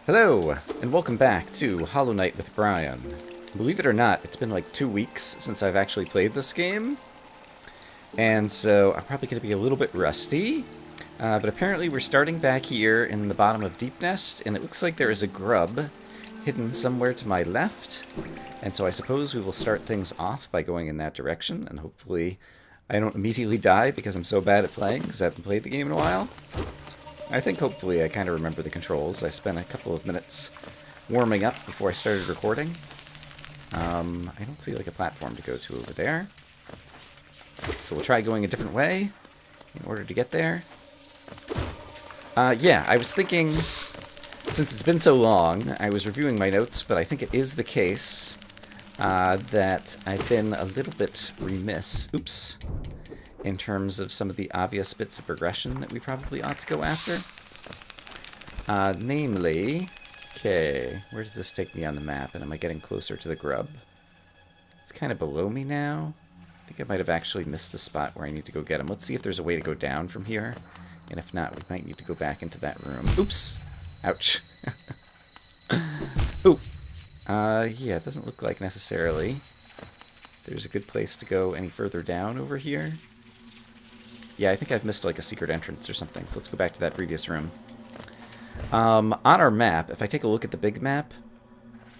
Hello, and welcome back to Hollow Knight with Brian. Believe it or not, it's been like 2 weeks since I've actually played this game, and so I'm probably going to be a little bit rusty, but apparently we're starting back here in the bottom of Deepnest, and it looks like there is a grub hidden somewhere to my left, and so I suppose we will start things off by going in that direction, and hopefully I don't immediately die because I'm so bad at playing, because I haven't played the game in a while. I think hopefully I kind of remember the controls. I spent a couple of minutes warming up before I started recording. I don't see like a platform to go to over there. So we'll try going a different way in order to get there. Yeah, I was thinking, since it's been so long, I was reviewing my notes, but I think it is the case that I've been a little bit remiss. Oops. In terms of some of the obvious bits of progression that we probably ought to go after. Namely, okay, where does this take me on the map? And am I getting closer to the grub? It's kind of below me now. I think I might have actually missed the spot where I need to go get him. Let's see if there's a way to go down from here. And if not, we might need to go back into that room. Oops! Ouch. Ooh. Yeah, it doesn't look like necessarily there's a good place to go any further down over here. Yeah, I think I've missed like a secret entrance or something, so let's go back to that previous room. On our map, if I take a look at the big map,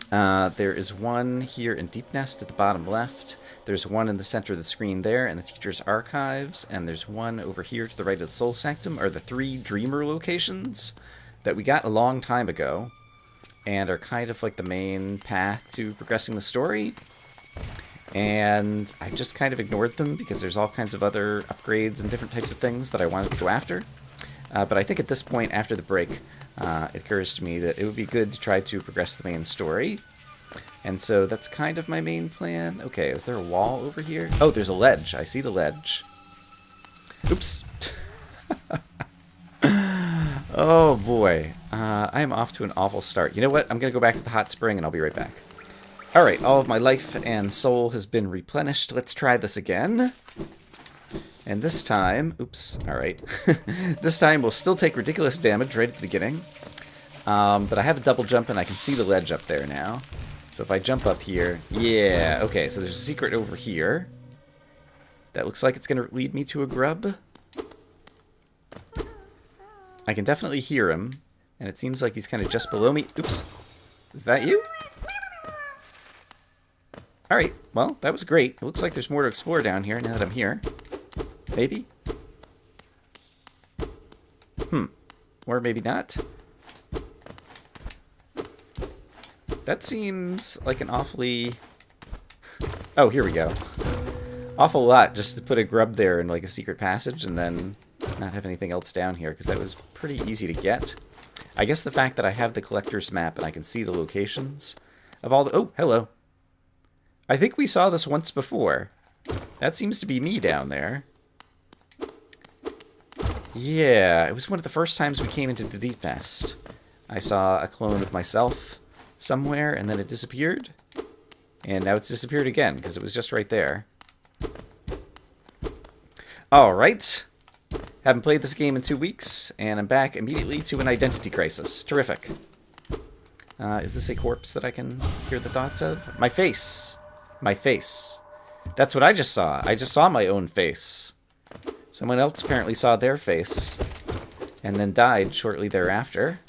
there is one here in Deepnest at the bottom left, there's one in the center of the screen there in the teacher's archives, and there's one over here to the right of the Soul Sanctum, are the 3 Dreamer locations that we got a long time ago, and are kind of like the main path to progressing the story. And I just kind of ignored them because there's all kinds of other upgrades and different types of things that I wanted to go after. But I think at this point, after the break, it occurs to me that it would be good to try to progress the main story. And so that's kind of my main plan. Okay, is there a wall over here? Oh, there's a ledge. I see the ledge. Oops. Oh, boy. I am off to an awful start. You know what? I'm going to go back to the hot spring, and I'll be right back. Alright, all of my life and soul has been replenished. Let's try this again. And this time, oops, alright. This time we'll still take ridiculous damage right at the beginning. But I have a double jump and I can see the ledge up there now. So if I jump up here, yeah, okay, so there's a secret over here. That looks like it's going to lead me to a grub. I can definitely hear him, and it seems like he's kind of just below me. Oops, is that you? Alright, well, that was great. It looks like there's more to explore down here now that I'm here. Maybe? Or maybe not. That seems like an awfully... Oh, here we go. Awful lot just to put a grub there in like a secret passage and then not have anything else down here, because that was pretty easy to get. I guess the fact that I have the collector's map and I can see the locations of all the... Oh, hello. I think we saw this once before. That seems to be me down there. Yeah, it was one of the first times we came into the Deepnest. I saw a clone of myself somewhere, and then it disappeared. And now it's disappeared again, because it was just right there. Alright. Haven't played this game in 2 weeks, and I'm back immediately to an identity crisis. Terrific. Is this a corpse that I can hear the thoughts of? My face! My face. That's what I just saw. I just saw my own face. Someone else apparently saw their face and then died shortly thereafter.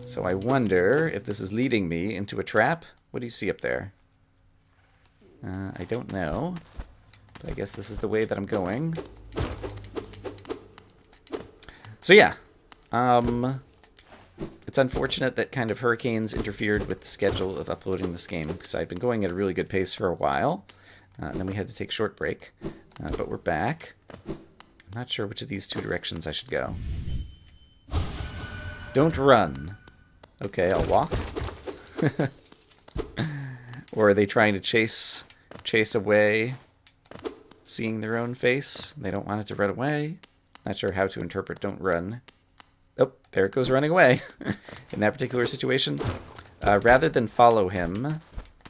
So I wonder if this is leading me into a trap. What do you see up there? I don't know. But I guess this is the way that I'm going. So yeah. It's unfortunate that kind of hurricanes interfered with the schedule of uploading this game, because I'd been going at a really good pace for a while, and then we had to take a short break, but we're back. I'm not sure which of these 2 directions I should go. Don't run. Okay, I'll walk. Or are they trying to chase away, seeing their own face? They don't want it to run away. Not sure how to interpret don't run. Oh, there it goes running away. In that particular situation, rather than follow him,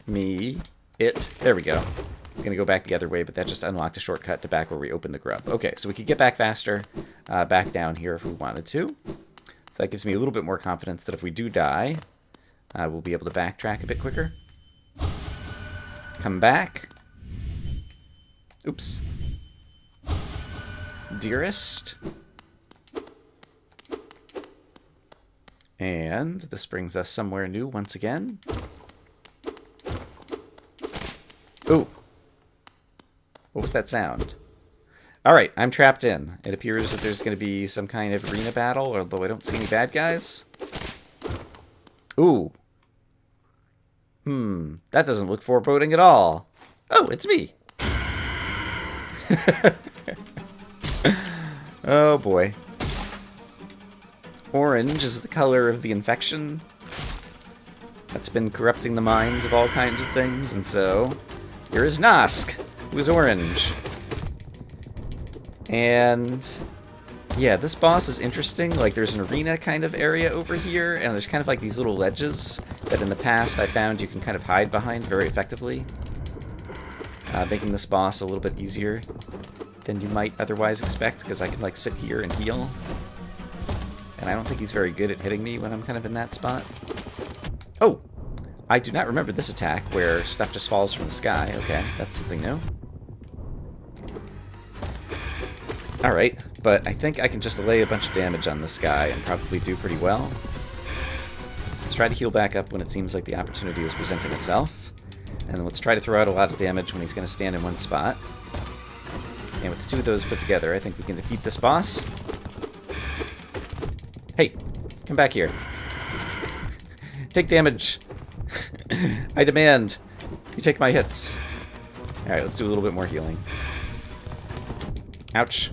there we go. I'm going to go back the other way, but that just unlocked a shortcut to back where we opened the grub. Okay, so we could get back faster, back down here if we wanted to. So that gives me a little bit more confidence that if we do die, we'll be able to backtrack a bit quicker. Come back. Oops. Dearest. And this brings us somewhere new once again. Ooh. What was that sound? Alright, I'm trapped in. It appears that there's going to be some kind of arena battle, although I don't see any bad guys. Ooh. That doesn't look foreboding at all. Oh, it's me. Oh boy. Orange is the color of the infection that's been corrupting the minds of all kinds of things, and so here is Nosk, who is orange. And yeah, this boss is interesting. Like, there's an arena kind of area over here, and there's kind of like these little ledges that in the past I found you can kind of hide behind very effectively, making this boss a little bit easier than you might otherwise expect, because I can like sit here and heal. And I don't think he's very good at hitting me when I'm kind of in that spot. Oh! I do not remember this attack where stuff just falls from the sky. Okay, that's something new. Alright, but I think I can just lay a bunch of damage on this guy and probably do pretty well. Let's try to heal back up when it seems like the opportunity is presenting itself. And then let's try to throw out a lot of damage when he's going to stand in one spot. And with the two of those put together, I think we can defeat this boss. Hey, come back here. Take damage. I demand you take my hits. Alright, let's do a little bit more healing. Ouch.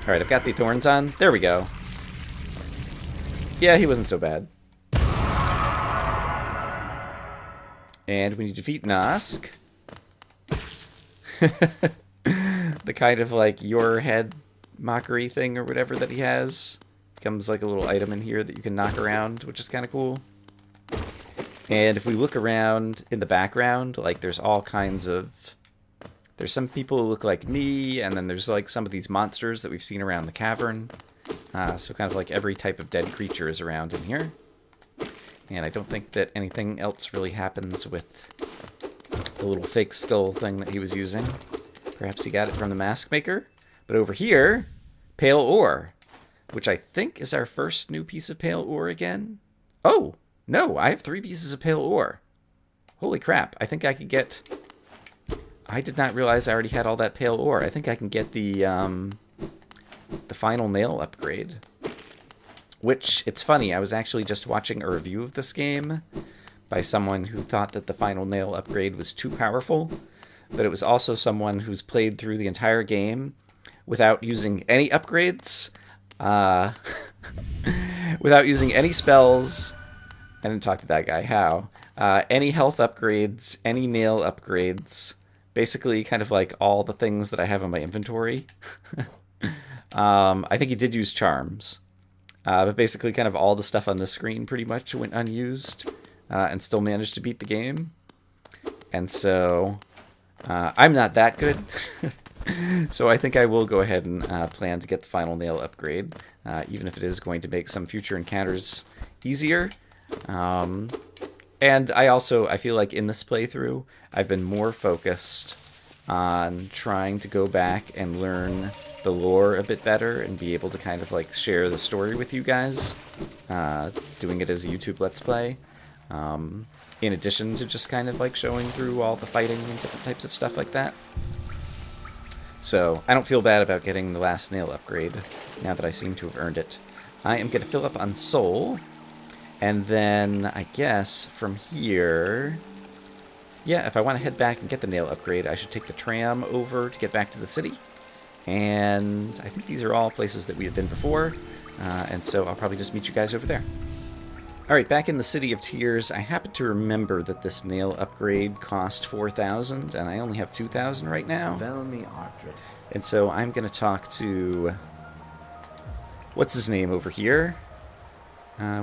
Alright, I've got the thorns on. There we go. Yeah, he wasn't so bad. And when you defeat Nosk, the kind of like your head mockery thing or whatever that he has becomes like a little item in here that you can knock around, which is kind of cool. And if we look around in the background, like there's all kinds of... There's some people who look like me, and then there's like some of these monsters that we've seen around the cavern. So kind of like every type of dead creature is around in here. And I don't think that anything else really happens with the little fake skull thing that he was using. Perhaps he got it from the mask maker. But over here, pale ore, which I think is our first new piece of pale ore again. Oh, no, I have 3 pieces of pale ore. Holy crap, I think I could get... I did not realize I already had all that pale ore. I think I can get the final nail upgrade. Which, it's funny, I was actually just watching a review of this game by someone who thought that the final nail upgrade was too powerful. But it was also someone who's played through the entire game without using any upgrades. Without using any spells. I didn't talk to that guy. How? Any health upgrades, any nail upgrades. Basically, kind of like all the things that I have in my inventory. I think he did use charms. But basically, kind of all the stuff on this screen pretty much went unused. And still managed to beat the game. And so, I'm not that good. So I think I will go ahead and plan to get the final nail upgrade. Even if it is going to make some future encounters easier. And I feel like in this playthrough, I've been more focused on trying to go back and learn the lore a bit better and be able to kind of like share the story with you guys, doing it as a YouTube Let's Play, in addition to just kind of like showing through all the fighting and different types of stuff like that. So I don't feel bad about getting the last nail upgrade, now that I seem to have earned it. I am going to fill up on soul. And then, I guess, from here... Yeah, if I want to head back and get the nail upgrade, I should take the tram over to get back to the city. And I think these are all places that we have been before. And so I'll probably just meet you guys over there. Alright, back in the City of Tears, I happen to remember that this nail upgrade cost 4,000, and I only have 2,000 right now. And so I'm going to talk to... What's his name over here?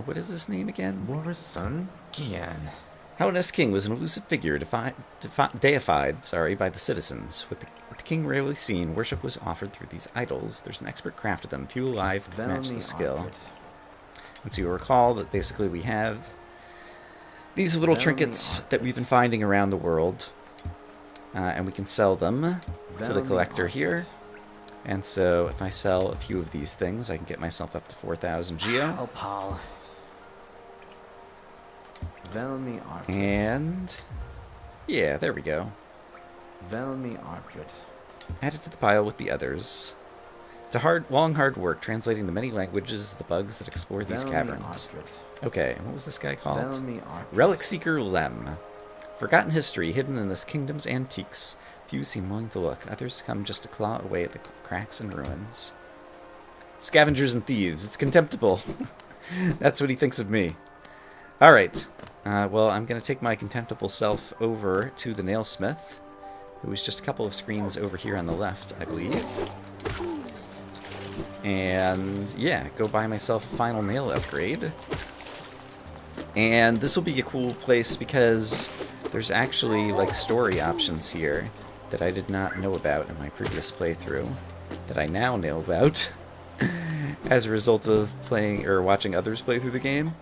What is his name again? War's son? Gian. Hallownest king was an elusive figure deified by the citizens. With the king rarely seen, worship was offered through these idols. There's an expert craft of them, few alive to match the skill. And so you'll recall that basically we have these little trinkets that we've been finding around the world. And we can sell them to the collector here. And so if I sell a few of these things, I can get myself up to 4,000 geo. Oh, pal. Velmi Arpit. And yeah, there we go. Velmi Arpit. Add it to the pile with the others. It's a long, hard work translating the many languages, the bugs that explore these caverns. Okay, what was this guy called? Relic Seeker Lem. Forgotten history hidden in this kingdom's antiques. Few seem willing to look. Others come just to claw away at the cracks and ruins. Scavengers and thieves. It's contemptible. That's what he thinks of me. Alright. Well, I'm going to take my contemptible self over to the nailsmith, who is just a couple of screens over here on the left, I believe. And, yeah, go buy myself a final nail upgrade. And this will be a cool place because there's actually, like, story options here that I did not know about in my previous playthrough, that I now know about as a result of playing or watching others play through the game.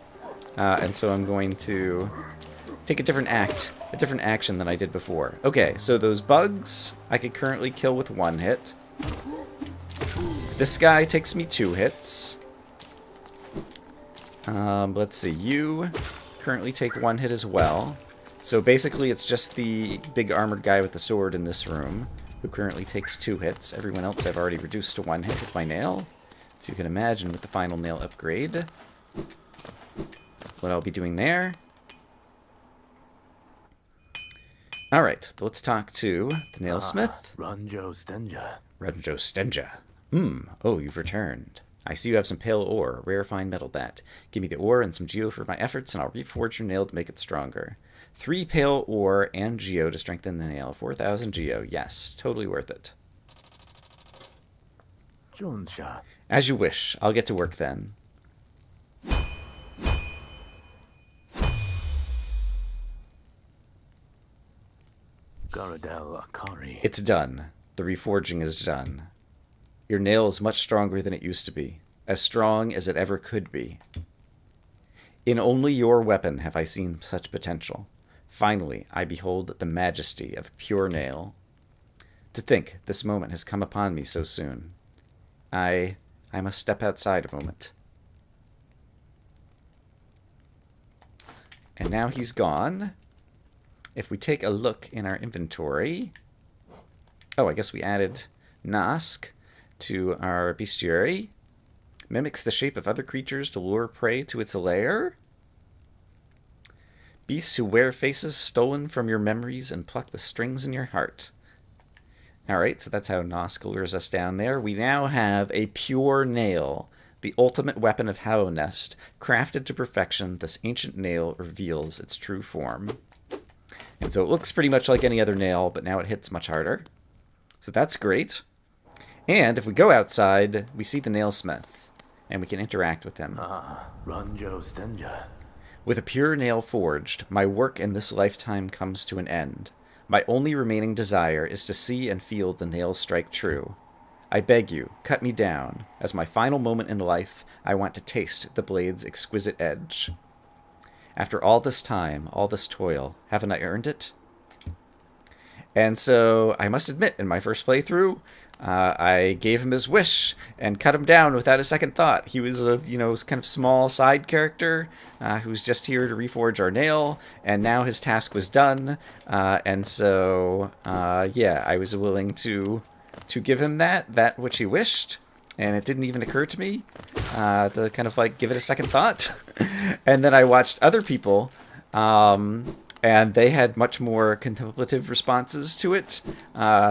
And so I'm going to take a different action than I did before. Okay, so those bugs I could currently kill with 1 hit. This guy takes me 2 hits. Let's see, you currently take 1 hit as well. So basically it's just the big armored guy with the sword in this room who currently takes 2 hits. Everyone else I've already reduced to 1 hit with my nail. So you can imagine with the final nail upgrade what I'll be doing there. Alright, but let's talk to the nailsmith. Ranjo Stenja. Ranjo Stenja. Oh, you've returned. I see you have some pale ore, rare fine metal that. Give me the ore and some geo for my efforts, and I'll reforge your nail to make it stronger. 3 pale ore and geo to strengthen the nail. 4,000 geo. Yes, totally worth it. Jonsha. As you wish. I'll get to work then. Garadel Akari. It's done. The reforging is done. Your nail is much stronger than it used to be. As strong as it ever could be. In only your weapon have I seen such potential. Finally, I behold the majesty of pure nail. To think this moment has come upon me so soon. I must step outside a moment. And now he's gone. If we take a look in our inventory... Oh, I guess we added Nosk to our bestiary. Mimics the shape of other creatures to lure prey to its lair. Beasts who wear faces stolen from your memories and pluck the strings in your heart. Alright, so that's how Nosk lures us down there. We now have a pure nail, the ultimate weapon of Hallownest. Crafted to perfection, this ancient nail reveals its true form. And so it looks pretty much like any other nail, but now it hits much harder. So that's great. And if we go outside, we see the nailsmith, and we can interact with him. Ranjo Stenja. With a pure nail forged, my work in this lifetime comes to an end. My only remaining desire is to see and feel the nail strike true. I beg you, cut me down. As my final moment in life, I want to taste the blade's exquisite edge. After all this time, all this toil, haven't I earned it? And so, I must admit, in my first playthrough, I gave him his wish and cut him down without a second thought. He was a, kind of small side character who was just here to reforge our nail, and now his task was done. And so, yeah, I was willing to give him that which he wished, and it didn't even occur to me to kind of like give it a second thought. And then I watched other people. And they had much more contemplative responses to it,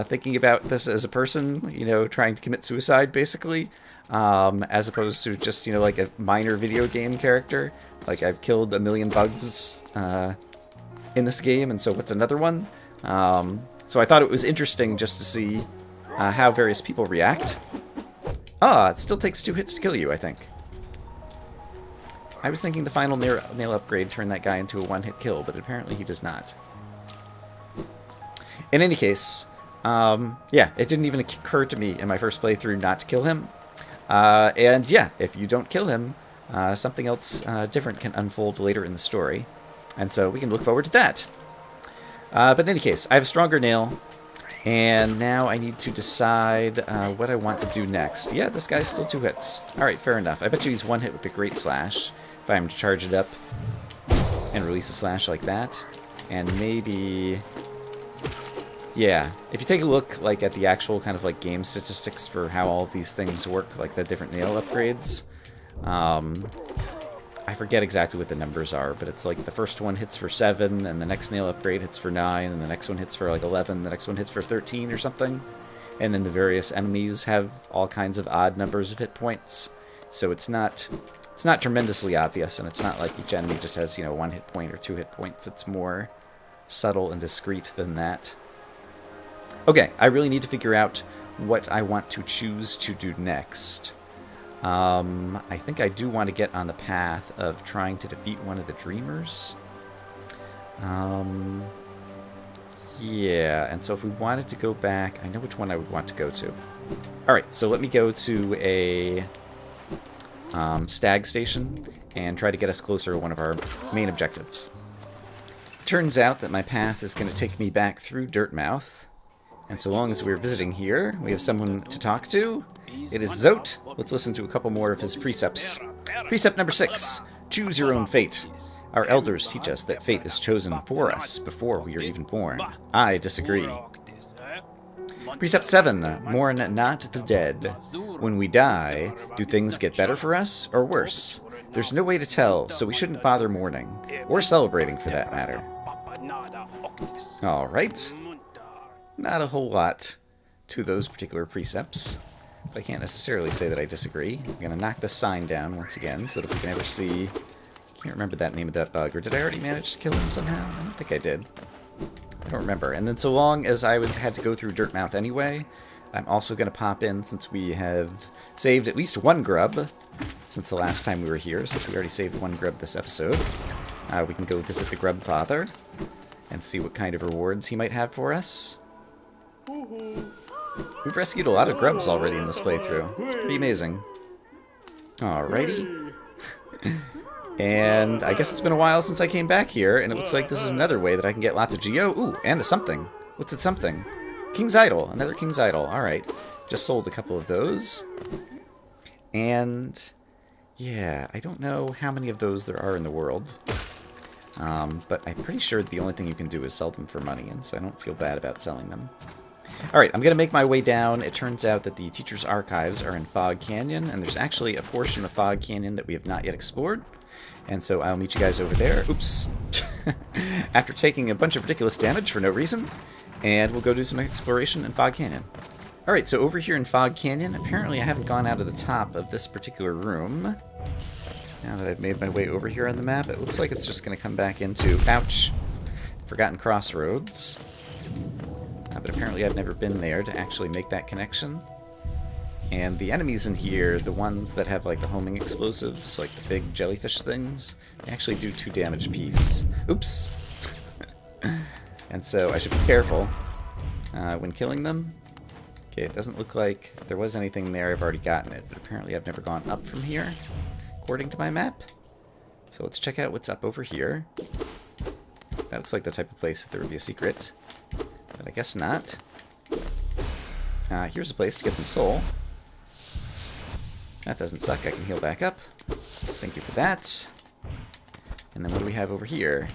thinking about this as a person, trying to commit suicide, basically, as opposed to just, like a minor video game character. Like, I've killed 1 million bugs in this game, and so what's another one? So I thought it was interesting just to see how various people react. It still takes 2 hits to kill you, I think. I was thinking the final nail upgrade turned that guy into a 1-hit kill, but apparently he does not. In any case, yeah, it didn't even occur to me in my first playthrough not to kill him. And yeah, if you don't kill him, something else different can unfold later in the story. And so we can look forward to that. But in any case, I have a stronger nail. And now I need to decide what I want to do next. Yeah, this guy's still 2 hits. Alright, fair enough. I bet you he's 1 hit with the Great Slash. If I'm to charge it up and release a slash like that. And maybe... Yeah, if you take a look like at the actual kind of like game statistics for how all of these things work, like the different nail upgrades, I forget exactly what the numbers are, but it's like the first one hits for 7, and the next nail upgrade hits for 9, and the next one hits for like 11, the next one hits for 13 or something. And then the various enemies have all kinds of odd numbers of hit points. So it's not tremendously obvious, and it's not like each enemy just has, 1 hit point or 2 hit points. It's more subtle and discreet than that. Okay, I really need to figure out what I want to choose to do next. I think I do want to get on the path of trying to defeat one of the Dreamers. Yeah, and so if we wanted to go back, I know which one I would want to go to. Alright, so let me go to a stag station and try to get us closer to one of our main objectives. Turns out that my path is going to take me back through Dirtmouth. And so long as we're visiting here, we have someone to talk to. It is Zote. Let's listen to a couple more of his precepts. Precept number 6. Choose your own fate. Our elders teach us that fate is chosen for us before we are even born. I disagree. Precept 7. Mourn not the dead. When we die, do things get better for us or worse? There's no way to tell, so we shouldn't bother mourning. Or celebrating, for that matter. Alright. Not a whole lot to those particular precepts. But I can't necessarily say that I disagree. I'm going to knock this sign down once again so that we can ever see... I can't remember that name of that bug. Or did I already manage to kill him somehow? I don't think I did. I don't remember. And then so long as I had to go through Dirtmouth anyway, I'm also going to pop in, since we have saved at least 1 grub since the last time we were here, since we already saved 1 grub this episode. We can go visit the Grubfather and see what kind of rewards he might have for us. We've rescued a lot of grubs already in this playthrough. It's pretty amazing. Alrighty. And I guess it's been a while since I came back here, and it looks like this is another way that I can get lots of geo. Ooh, and a something. What's it something? King's Idol. Another King's Idol. Alright. Just sold a couple of those. And... yeah, I don't know how many of those there are in the world. But I'm pretty sure the only thing you can do is sell them for money, and so I don't feel bad about selling them. Alright, I'm going to make my way down. It turns out that the Teacher's Archives are in Fog Canyon, and there's actually a portion of Fog Canyon that we have not yet explored. And so I'll meet you guys over there. Oops. After taking a bunch of ridiculous damage for no reason. And we'll go do some exploration in Fog Canyon. Alright, so over here in Fog Canyon, apparently I haven't gone out of the top of this particular room. Now that I've made my way over here on the map, it looks like it's just going to come back into... ouch! Forgotten Crossroads. But apparently I've never been there to actually make that connection. And the enemies in here, the ones that have like the homing explosives, like the big jellyfish things, they actually do 2 damage apiece. Oops! And so I should be careful when killing them. Okay, it doesn't look like there was anything there. I've already gotten it, but apparently I've never gone up from here, according to my map. So let's check out what's up over here. That looks like the type of place that there would be a secret. But I guess not. Here's a place to get some soul. That doesn't suck. I can heal back up. Thank you for that. And then what do we have over here?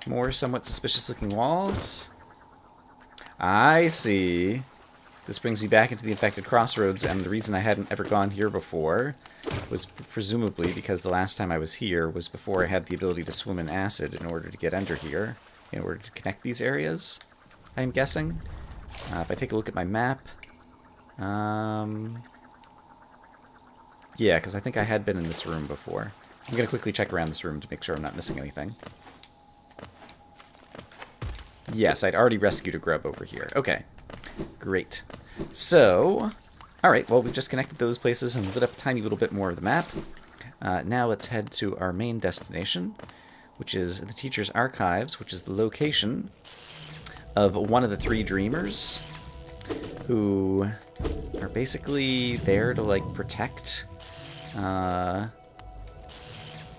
More somewhat suspicious-looking walls. I see. This brings me back into the infected crossroads, and the reason I hadn't ever gone here before was presumably because the last time I was here was before I had the ability to swim in acid in order to get under here, in order to connect these areas, I'm guessing. If I take a look at my map... yeah, because I think I had been in this room before. I'm going to quickly check around this room to make sure I'm not missing anything. Yes, I'd already rescued a grub over here. Okay, great. So, alright, well, we've just connected those places and lit up a tiny little bit more of the map. Now let's head to our main destination, which is the Teacher's Archives, which is the location of one of the 3 Dreamers, who are basically there to, like, protect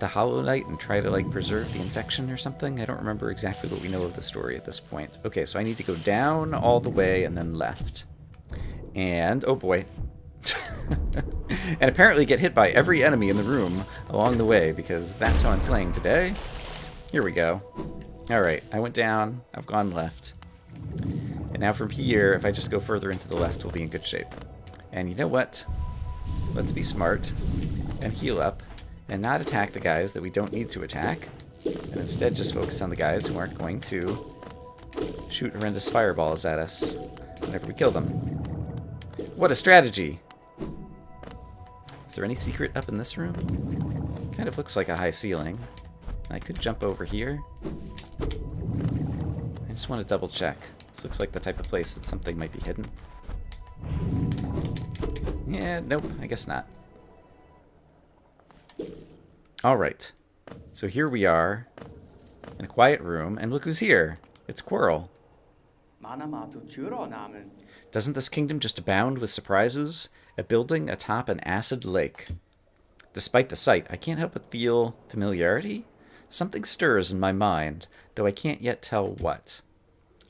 the Hollow Knight and try to, like, preserve the infection or something? I don't remember exactly what we know of the story at this point. Okay, so I need to go down all the way and then left. And, oh boy. And apparently get hit by every enemy in the room along the way, because that's how I'm playing today. Here we go. Alright, I went down, I've gone left. And now from here, if I just go further into the left, we'll be in good shape. And you know what? Let's be smart and heal up and not attack the guys that we don't need to attack. And instead just focus on the guys who aren't going to shoot horrendous fireballs at us whenever we kill them. What a strategy! Is there any secret up in this room? Kind of looks like a high ceiling. I could jump over here. I just want to double check. This looks like the type of place that something might be hidden. Yeah, nope, I guess not. Alright. So here we are in a quiet room, and look who's here. It's Quirrell. Doesn't this kingdom just abound with surprises? A building atop an acid lake. Despite the sight, I can't help but feel familiarity. Something stirs in my mind, though I can't yet tell what.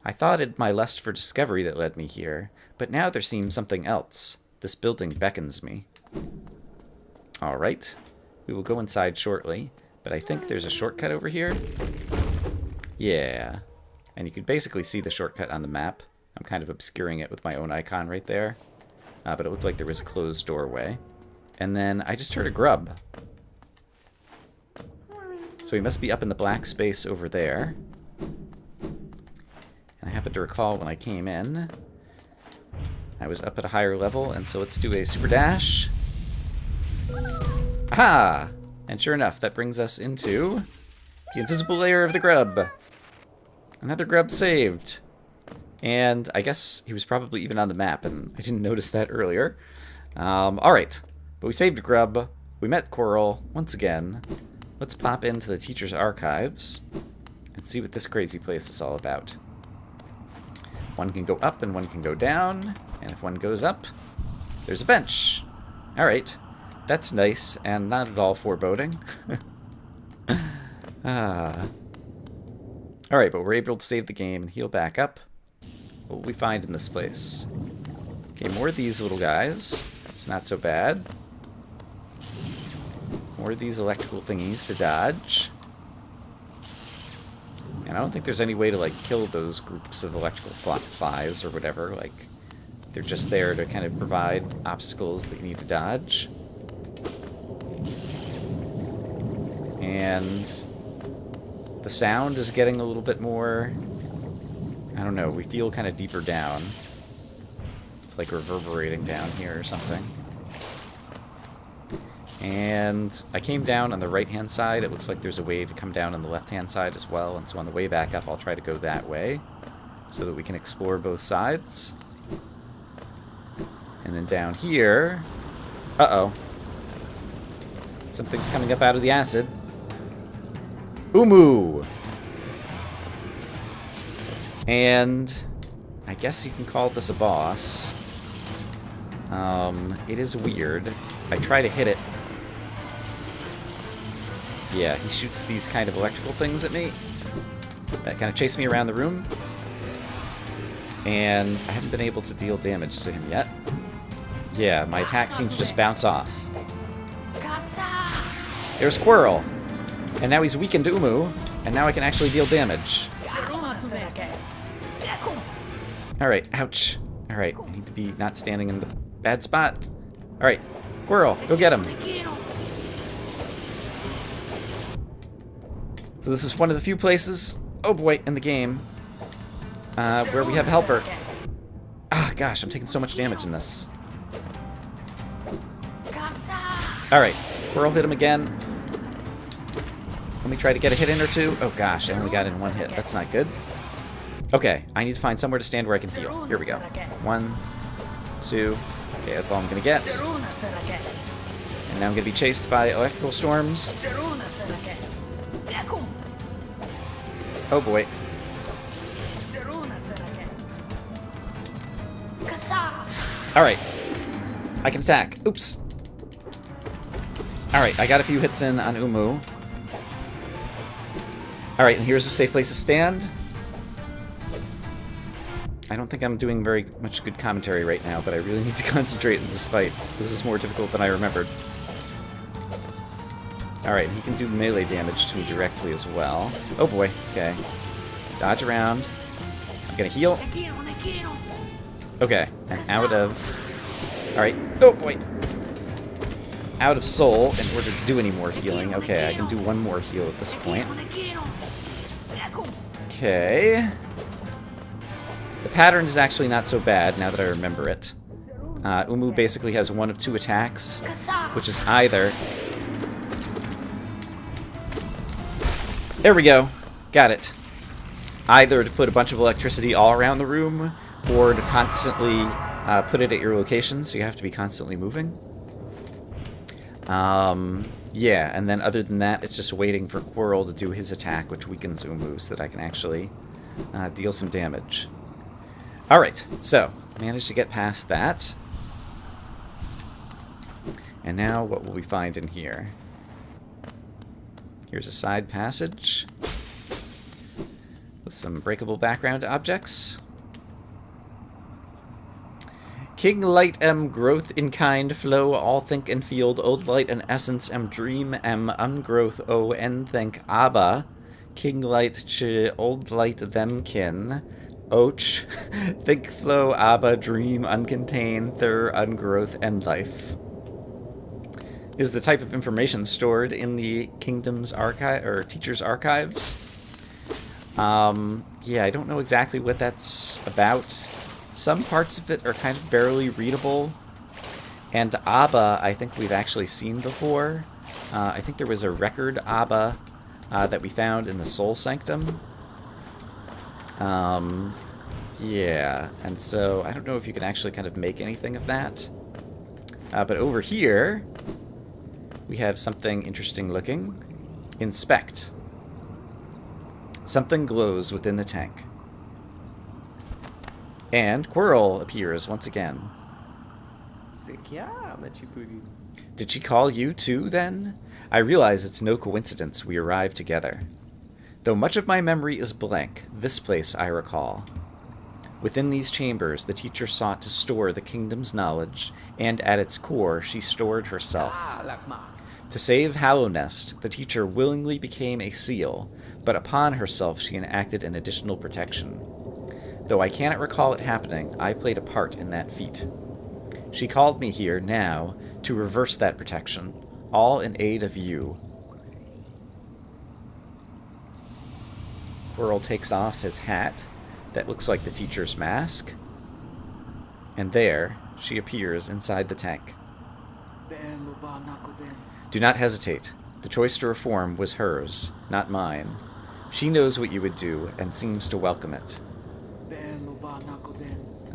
I thought it my lust for discovery that led me here, but now there seems something else. This building beckons me. Alright, we will go inside shortly, but I think there's a shortcut over here. Yeah, and you can basically see the shortcut on the map. I'm kind of obscuring it with my own icon right there. But it looked like there was a closed doorway. And then I just heard a grub. So he must be up in the black space over there. And I happen to recall when I came in, I was up at a higher level, and so let's do a super dash. Aha! And sure enough, that brings us into the invisible layer of the grub. Another grub saved. And I guess he was probably even on the map, and I didn't notice that earlier. Alright, but we saved a grub. We met Quirrell once again. Let's pop into the teacher's archives and see what this crazy place is all about. One can go up and one can go down, and if one goes up, there's a bench. Alright, that's nice and not at all foreboding. Alright, but we're able to save the game and heal back up. What will we find in this place? Okay, more of these little guys. It's not so bad. More of these electrical thingies to dodge. And I don't think there's any way to, like, kill those groups of electrical flies or whatever. Like, they're just there to kind of provide obstacles that you need to dodge. And the sound is getting a little bit more... I don't know, we feel kind of deeper down. It's like reverberating down here or something. And I came down on the right-hand side. It looks like there's a way to come down on the left-hand side as well. And so on the way back up, I'll try to go that way so that we can explore both sides. And then down here... Uh-oh. Something's coming up out of the acid. Uumuu! And I guess you can call this a boss. It is weird. I try to hit it. Yeah, he shoots these kind of electrical things at me that kind of chase me around the room. And I haven't been able to deal damage to him yet. Yeah, my attacks seem to just bounce off. There's Quirrell. And now he's weakened Uumuu, and now I can actually deal damage. Alright, ouch. Alright, I need to be not standing in the bad spot. Alright, Quirrell, go get him. So this is one of the few places, oh boy, in the game, where we have a helper. Ah, gosh, I'm taking so much damage in this. Alright, Quirrell hit him again. Let me try to get a hit in or two. Oh gosh, I only got in one hit. That's not good. Okay, I need to find somewhere to stand where I can heal. Here we go. 1, 2. Okay, that's all I'm gonna get. And now I'm gonna be chased by electrical storms. Oh boy. Alright. I can attack. Oops. Alright, I got a few hits in on Uumuu. Alright, and here's a safe place to stand. I don't think I'm doing very much good commentary right now, but I really need to concentrate in this fight. This is more difficult than I remembered. Alright, he can do melee damage to me directly as well. Oh boy, okay. Dodge around. I'm gonna heal. Okay, I'm out of... Alright, oh boy! Out of soul in order to do any more healing. Okay, I can do one more heal at this point. Okay. The pattern is actually not so bad now that I remember it. Uumuu basically has one of two attacks, which is either... There we go. Got it. Either to put a bunch of electricity all around the room, or to constantly put it at your location, so you have to be constantly moving. Yeah, and then other than that, it's just waiting for Quirrell to do his attack, which weakens Uumuu, so that I can actually deal some damage. Alright, so, managed to get past that. And now, what will we find in here? Here's a side passage with some breakable background objects. King light growth in kind flow all think and field old light and essence dream ungrowth think abba king light old light them kin och think flow abba dream uncontained ungrowth and life is the type of information stored in the kingdom's archive or teacher's archives. Yeah, I don't know exactly what that's about. Some parts of it are kind of barely readable. And Abba, I think we've actually seen before. I think there was a record Abba that we found in the Soul Sanctum. Yeah, and so I don't know if you can actually kind of make anything of that. But over here, we have something interesting looking. Inspect. Something glows within the tank. And Quirrell appears once again. Did she call you too, then? I realize it's no coincidence we arrived together. Though much of my memory is blank, this place I recall. Within these chambers, the teacher sought to store the kingdom's knowledge, and at its core, she stored herself. To save Hallownest, the teacher willingly became a seal, but upon herself she enacted an additional protection. Though I cannot recall it happening, I played a part in that feat. She called me here, now, to reverse that protection, all in aid of you. Quirrell takes off his hat that looks like the teacher's mask, and there she appears inside the tank. Do not hesitate. The choice to reform was hers, not mine. She knows what you would do, and seems to welcome it.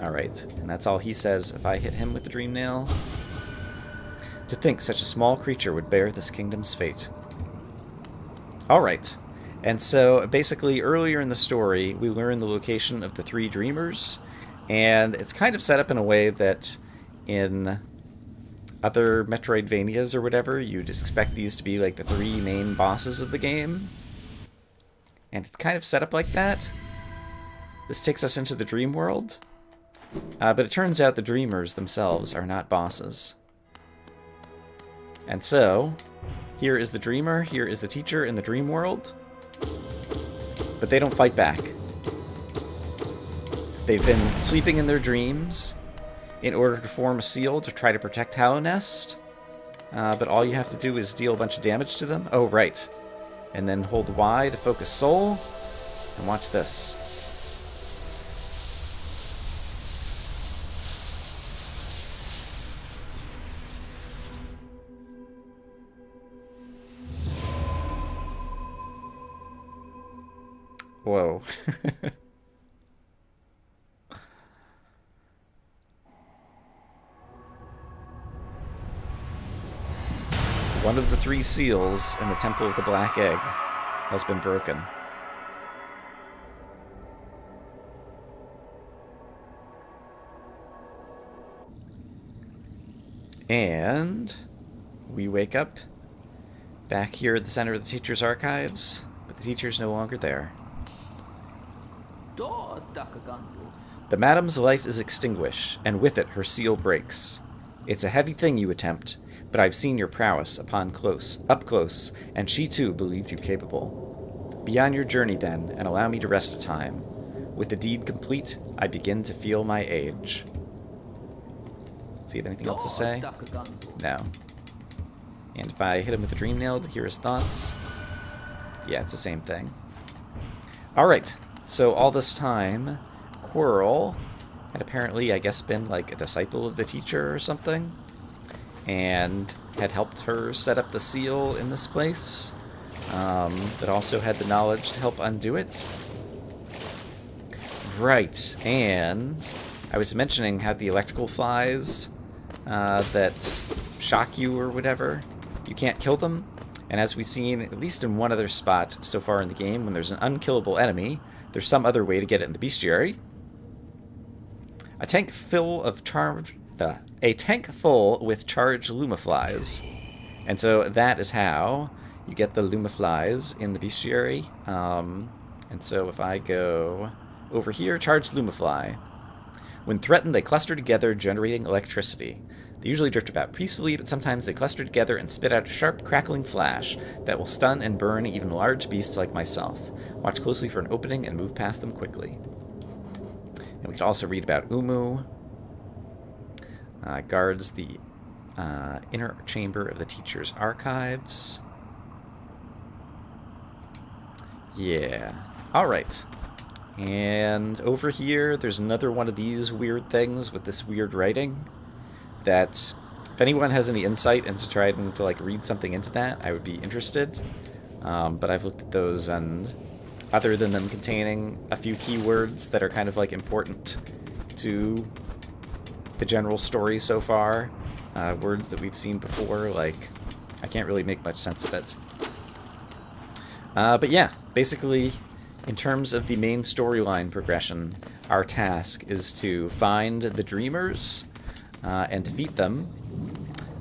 Alright, and that's all he says if I hit him with the dream nail. To think such a small creature would bear this kingdom's fate. Alright, and so basically earlier in the story, we learn the location of the three dreamers, and it's kind of set up in a way that in other metroidvanias or whatever, you'd expect these to be like the three main bosses of the game. And it's kind of set up like that. This takes us into the dream world. But it turns out the dreamers themselves are not bosses. And so, here is the dreamer, here is the teacher in the dream world. But they don't fight back. They've been sleeping in their dreams in order to form a seal to try to protect Hallownest. But all you have to do is deal a bunch of damage to them. Oh, right. And then hold Y to focus soul. And watch this. Whoa. One of the three seals in the Temple of the Black Egg has been broken. And we wake up back here at the center of the teacher's archives. But the teacher's no longer there. Doors Dakagandu. The madam's life is extinguished, and with it her seal breaks. It's a heavy thing you attempt, but I've seen your prowess up close, and she too believed you capable. Be on your journey then, and allow me to rest a time. With the deed complete, I begin to feel my age. See if anything else to say? No. And if I hit him with a dream nail to hear his thoughts? Yeah, it's the same thing. Alright, so all this time, Quirrell had apparently, I guess, been like a disciple of the teacher or something, and had helped her set up the seal in this place, but also had the knowledge to help undo it. Right, and I was mentioning how the electrical flies that shock you or whatever, you can't kill them. And as we've seen, at least in one other spot so far in the game, when there's an unkillable enemy, there's some other way to get it in the bestiary. A tank full with charged Lumaflies. And so that is how you get the Lumaflies in the bestiary. And so if I go over here, charged Lumafly. When threatened, they cluster together, generating electricity. They usually drift about peacefully, but sometimes they cluster together and spit out a sharp, crackling flash that will stun and burn even large beasts like myself. Watch closely for an opening and move past them quickly. And we can also read about Uumuu. Guards the inner chamber of the teacher's archives. Yeah. Alright. And over here, there's another one of these weird things with this weird writing. That if anyone has any insight into trying to like read something into that, I would be interested. But I've looked at those, and other than them containing a few keywords that are kind of like important to the general story so far, words that we've seen before, like I can't really make much sense of it. But yeah, basically, in terms of the main storyline progression, our task is to find the Dreamers and defeat them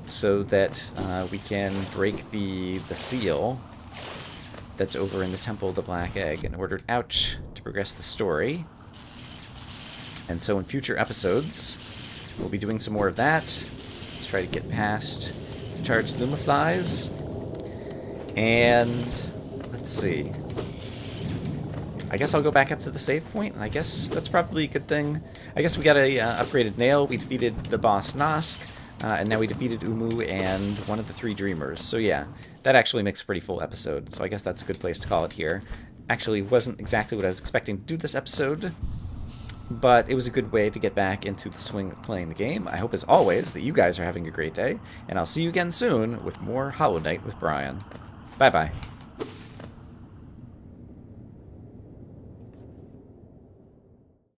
so that we can break the seal that's over in the Temple of the Black Egg in order to progress the story. And so in future episodes, we'll be doing some more of that. Let's try to get past the charged Lumaflies. And let's see. I guess I'll go back up to the save point, and I guess that's probably a good thing. I guess we got a upgraded nail, we defeated the boss Nosk, and now we defeated Uumuu and one of the 3 Dreamers. So yeah, that actually makes a pretty full episode, so I guess that's a good place to call it here. Actually, wasn't exactly what I was expecting to do this episode, but it was a good way to get back into the swing of playing the game. I hope, as always, that you guys are having a great day, and I'll see you again soon with more Hollow Knight with Brian. Bye-bye.